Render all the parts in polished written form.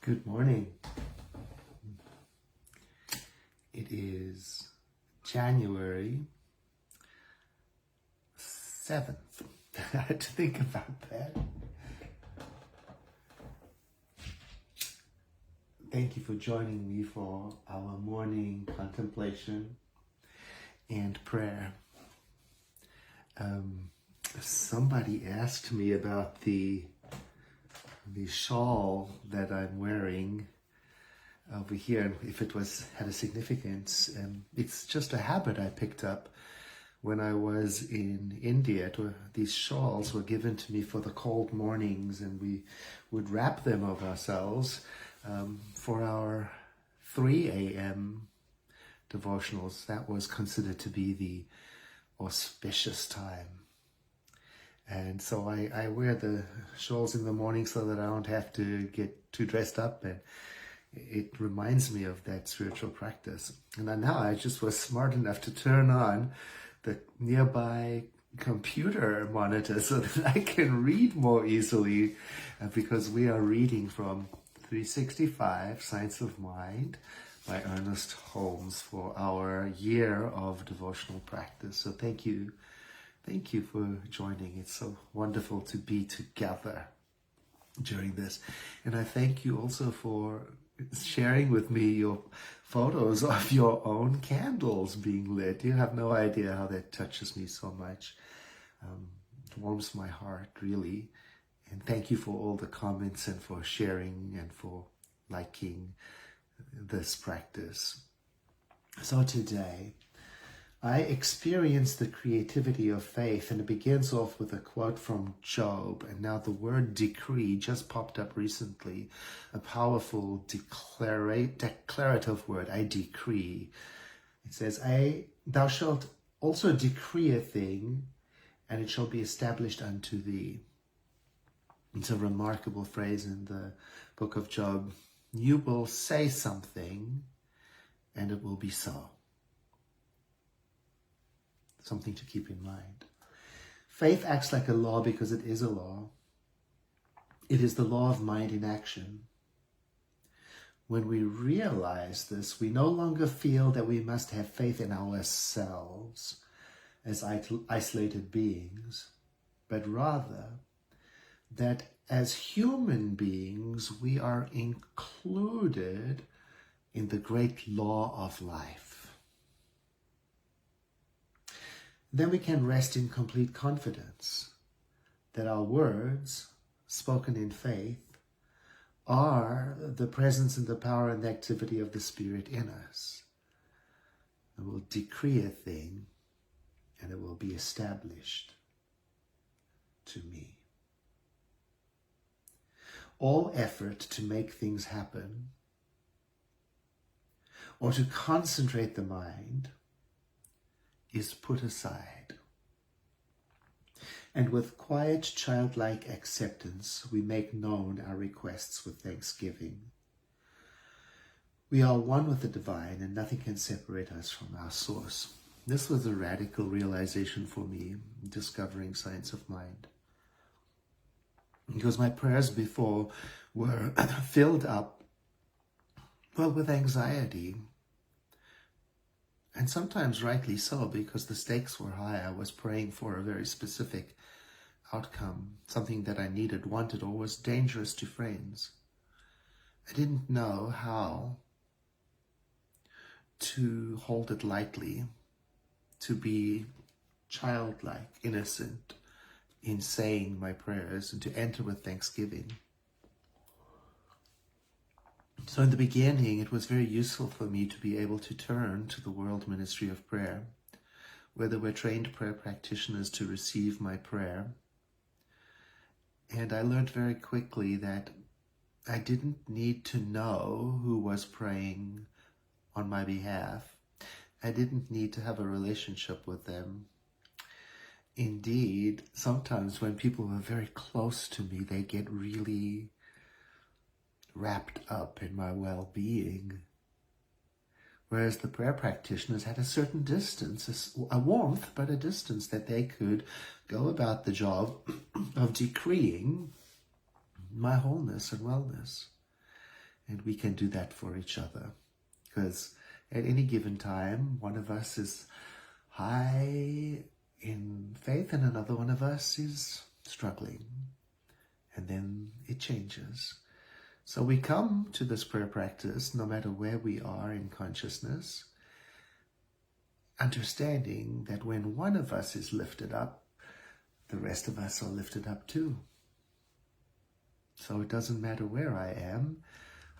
Good morning. It is January 7th. I had to think about that. Thank you for joining me for our morning contemplation and prayer. Somebody asked me about the shawl that I'm wearing over here, and if it had a significance. It's just a habit I picked up when I was in India. These shawls were given to me for the cold mornings, and we would wrap them over ourselves for our 3 a.m. devotionals. That was considered to be the auspicious time. And so I wear the shawls in the morning so that I don't have to get too dressed up, and it reminds me of that spiritual practice. And now I just was smart enough to turn on the nearby computer monitor so that I can read more easily, because we are reading from 365, Science of Mind, by Ernest Holmes for our year of devotional practice. So thank you for joining. It's so wonderful to be together during this. And I thank you also for sharing with me your photos of your own candles being lit. You have no idea how that touches me so much. It warms my heart, really. And thank you for all the comments and for sharing and for liking this practice. So today, I experienced the creativity of faith, and it begins off with a quote from Job. And now the word decree just popped up recently, a powerful declarative word. I decree. It says, thou shalt also decree a thing, and it shall be established unto thee. It's a remarkable phrase in the book of Job. You will say something, and it will be so. Something to keep in mind. Faith acts like a law because it is a law. It is the law of mind in action. When we realize this, we no longer feel that we must have faith in ourselves as isolated beings, but rather that as human beings, we are included in the great law of life. Then we can rest in complete confidence that our words, spoken in faith, are the presence and the power and the activity of the Spirit in us. And we'll decree a thing, and it will be established to me. All effort to make things happen or to concentrate the mind is put aside. And with quiet, childlike acceptance, we make known our requests with thanksgiving. We are one with the divine, and nothing can separate us from our source. This was a radical realization for me, discovering Science of Mind. Because my prayers before were filled up, with anxiety. And sometimes rightly so, because the stakes were high. I was praying for a very specific outcome, something that I needed, wanted, or was dangerous to friends. I didn't know how to hold it lightly, to be childlike, innocent in saying my prayers, and to enter with thanksgiving. So in the beginning, it was very useful for me to be able to turn to the World Ministry of Prayer, where there were trained prayer practitioners to receive my prayer. And I learned very quickly that I didn't need to know who was praying on my behalf. I didn't need to have a relationship with them. Indeed, sometimes when people are very close to me, they get really wrapped up in my well-being. Whereas the prayer practitioners had a certain distance, a warmth, but a distance that they could go about the job of decreeing my wholeness and wellness. And we can do that for each other. Because at any given time, one of us is high in faith and another one of us is struggling. And then it changes. So we come to this prayer practice, no matter where we are in consciousness, understanding that when one of us is lifted up, the rest of us are lifted up too. So it doesn't matter where I am.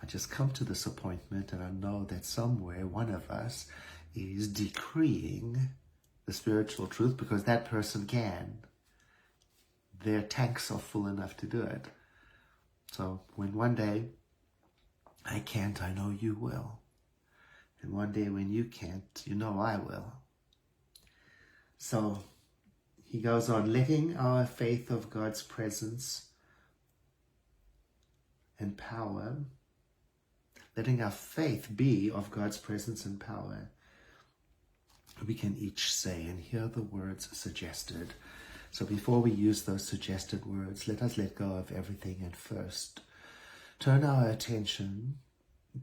I just come to this appointment and I know that somewhere one of us is decreeing the spiritual truth because that person can. Their tanks are full enough to do it. So when one day I can't, I know you will. And one day when you can't, you know I will. So he goes on, letting our faith of God's presence and power, letting our faith be of God's presence and power, we can each say, and hear the words suggested. So before we use those suggested words, let us let go of everything and first turn our attention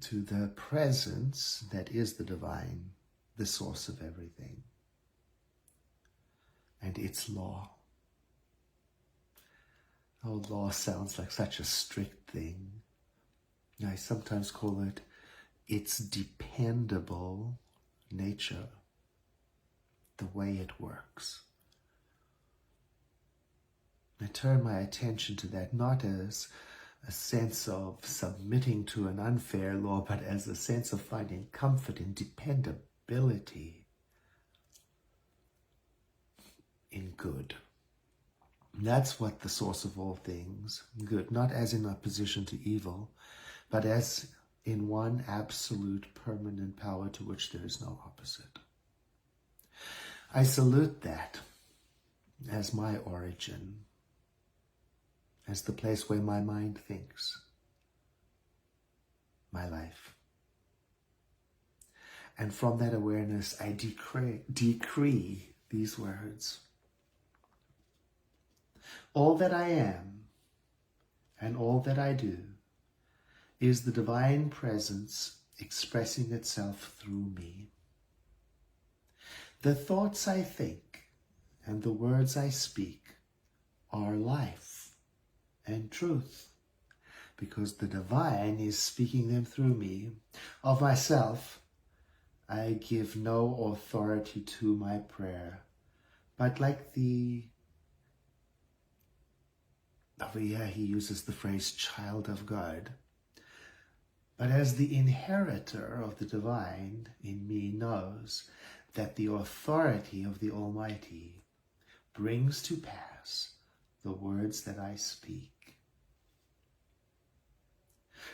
to the presence that is the divine, the source of everything, and its law. Oh, law sounds like such a strict thing. I sometimes call it its dependable nature, the way it works. I turn my attention to that not as a sense of submitting to an unfair law, but as a sense of finding comfort in dependability in good. That's what the source of all things, good, not as in opposition to evil, but as in one absolute permanent power to which there is no opposite. I salute that as my origin, as the place where my mind thinks, my life. And from that awareness, I decree these words. All that I am and all that I do is the divine presence expressing itself through me. The thoughts I think and the words I speak are life and truth, because the divine is speaking them through me. Of myself, I give no authority to my prayer, but like over here he uses the phrase child of God, but as the inheritor of the divine in me knows that the authority of the Almighty brings to pass the words that I speak.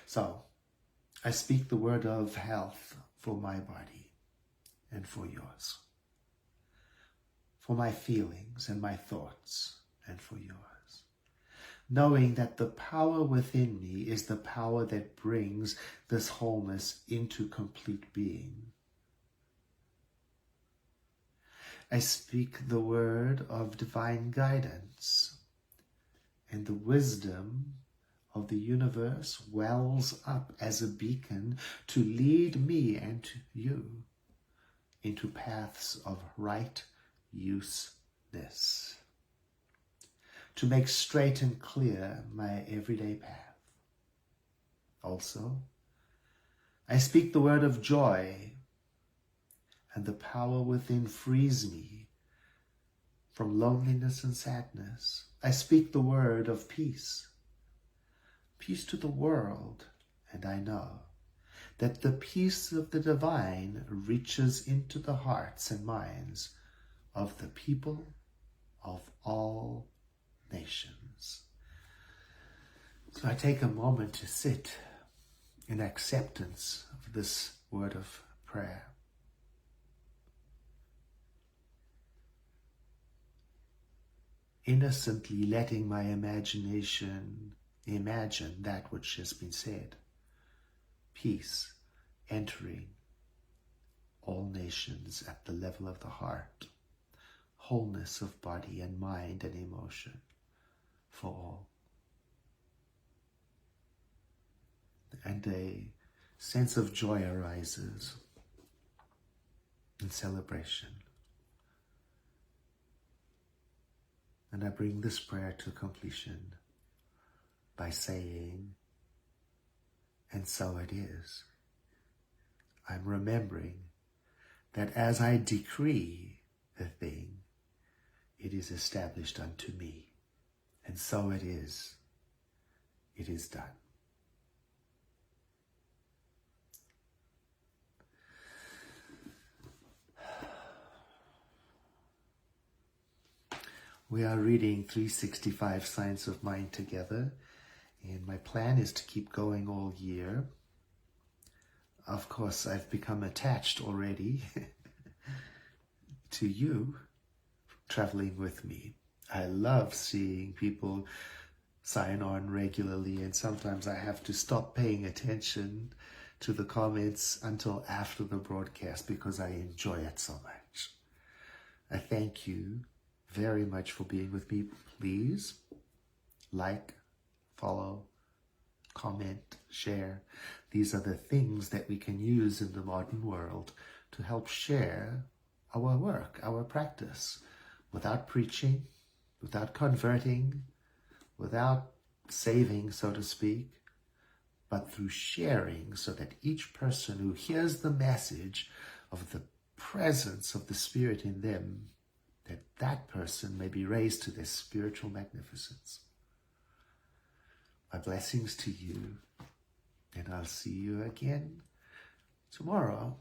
So, I speak the word of health for my body and for yours, for my feelings and my thoughts and for yours, knowing that the power within me is the power that brings this wholeness into complete being. I speak the word of divine guidance, and the wisdom of the universe wells up as a beacon to lead me and to you into paths of right useness, to make straight and clear my everyday path. Also, I speak the word of joy, and the power within frees me from loneliness and sadness. I speak the word of peace, peace to the world, and I know that the peace of the divine reaches into the hearts and minds of the people of all nations. So I take a moment to sit in acceptance of this word of prayer. Innocently letting my imagination imagine that which has been said. Peace entering all nations at the level of the heart. Wholeness of body and mind and emotion for all. and a sense of joy arises in celebration. And I bring this prayer to completion by saying, and so it is. I'm remembering that as I decree a thing, it is established unto me. And so it is. It is done. We are reading 365 Signs of Mind together, and my plan is to keep going all year. Of course, I've become attached already to you traveling with me. I love seeing people sign on regularly, and sometimes I have to stop paying attention to the comments until after the broadcast because I enjoy it so much. I thank you very much for being with me. Please like, follow, comment, share. These are the things that we can use in the modern world to help share our work, our practice, without preaching, without converting, without saving, so to speak, but through sharing so that each person who hears the message of the presence of the Spirit in them, that person may be raised to their spiritual magnificence. My blessings to you, and I'll see you again tomorrow.